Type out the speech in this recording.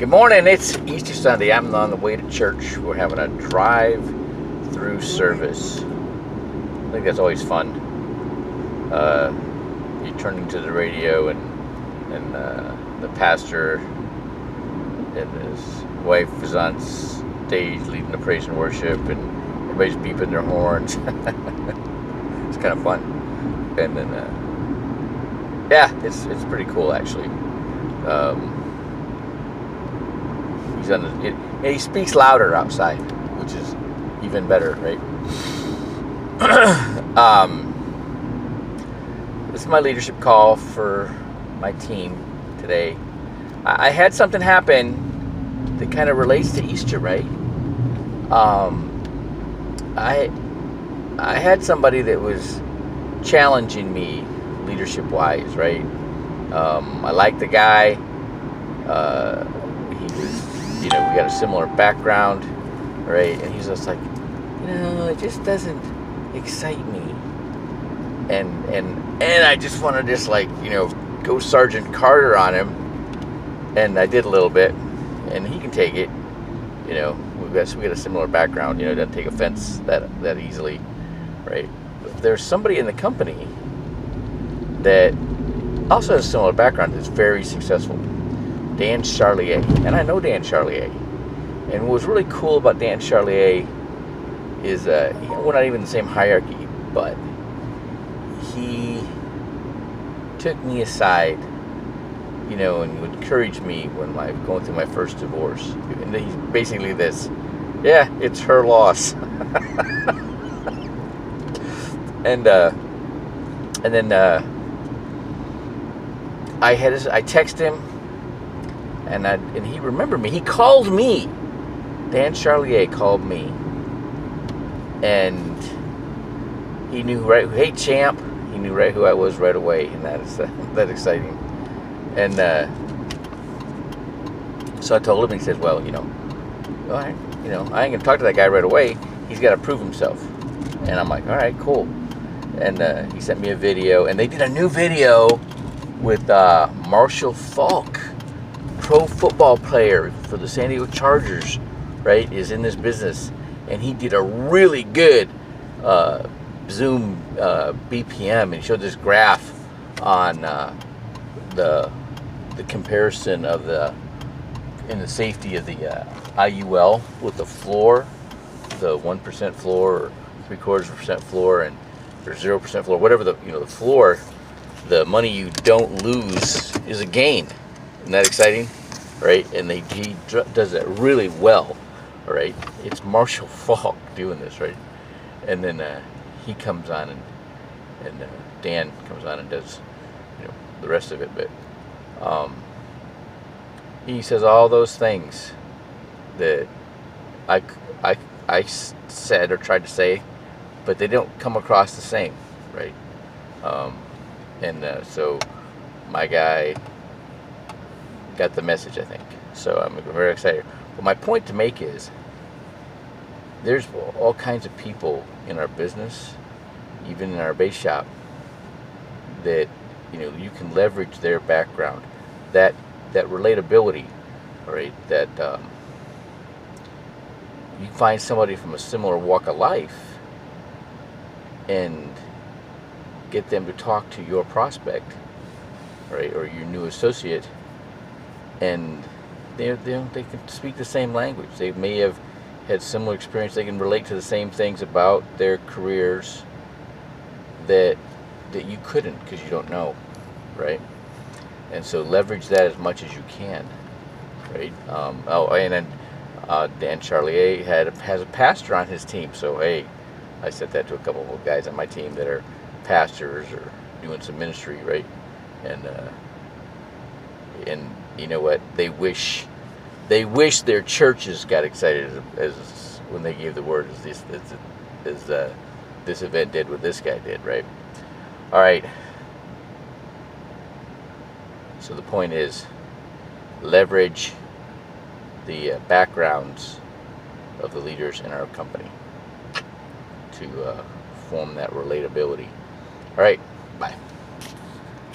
Good morning. It's Easter Sunday. I'm on the way to church. We're having a drive-through service. I think that's always fun. You're turning to the radio, and the pastor and his wife is on stage leading the praise and worship, and everybody's beeping their horns. It's kind of fun. And then, yeah, it's pretty cool actually. He's on and he speaks louder outside, which is even better, right? This is my leadership call for my team today. I had something happen that kind of relates to Easter, right? I had somebody that was challenging me leadership-wise, right? I liked the guy. He was, we got a similar background, right? And he's just like, it just doesn't excite me. And I just want to just go Sergeant Carter on him. And I did a little bit, and he can take it. We got a similar background. Doesn't take offense that easily, right? But there's somebody in the company that also has a similar background that's very successful. Dan Charlia. And I know Dan Charlia. And what was really cool about Dan Charlia is we're not even in the same hierarchy, but he took me aside, and would encourage me when I'm going through my first divorce. And he's basically this, yeah, it's her loss. and then I text him, and he remembered me. He called me. Dan Charlier called me, and he knew right. Hey, champ! He knew right who I was right away, and that is that exciting. And so I told him. He says, "Well, all right, I ain't gonna talk to that guy right away. He's got to prove himself." And I'm like, "All right, cool." And he sent me a video, and they did a new video with Marshall Faulk, pro football player for the San Diego Chargers, right, is in this business. And he did a really good Zoom BPM, and he showed this graph on the comparison of the safety of the IUL with the floor, the 1% floor, or 0.75% floor, and or 0% floor, whatever the floor. The money you don't lose is a gain. Isn't that exciting? Right? And he does that really well. All right? It's Marshall Faulk doing this, right? And then he comes on, and Dan comes on and does the rest of it. But he says all those things that I said or tried to say, but they don't come across the same, right? So my guy got the message, I think. So I'm very excited. But my point to make is there's all kinds of people in our business, even in our base shop, that you can leverage their background, that relatability, right? That you find somebody from a similar walk of life and get them to talk to your prospect, right, or your new associate, and they can speak the same language. They may have had similar experience. They can relate to the same things about their careers that you couldn't because you don't know, right? And so leverage that as much as you can, right? And then Dan Charlier has a pastor on his team, so hey, I said that to a couple of guys on my team that are pastors or doing some ministry, right? And you know what? They wish their churches got excited as when they gave the word as this event did, what this guy did, right? All right. So the point is, leverage the backgrounds of the leaders in our company to form that relatability. All right, bye.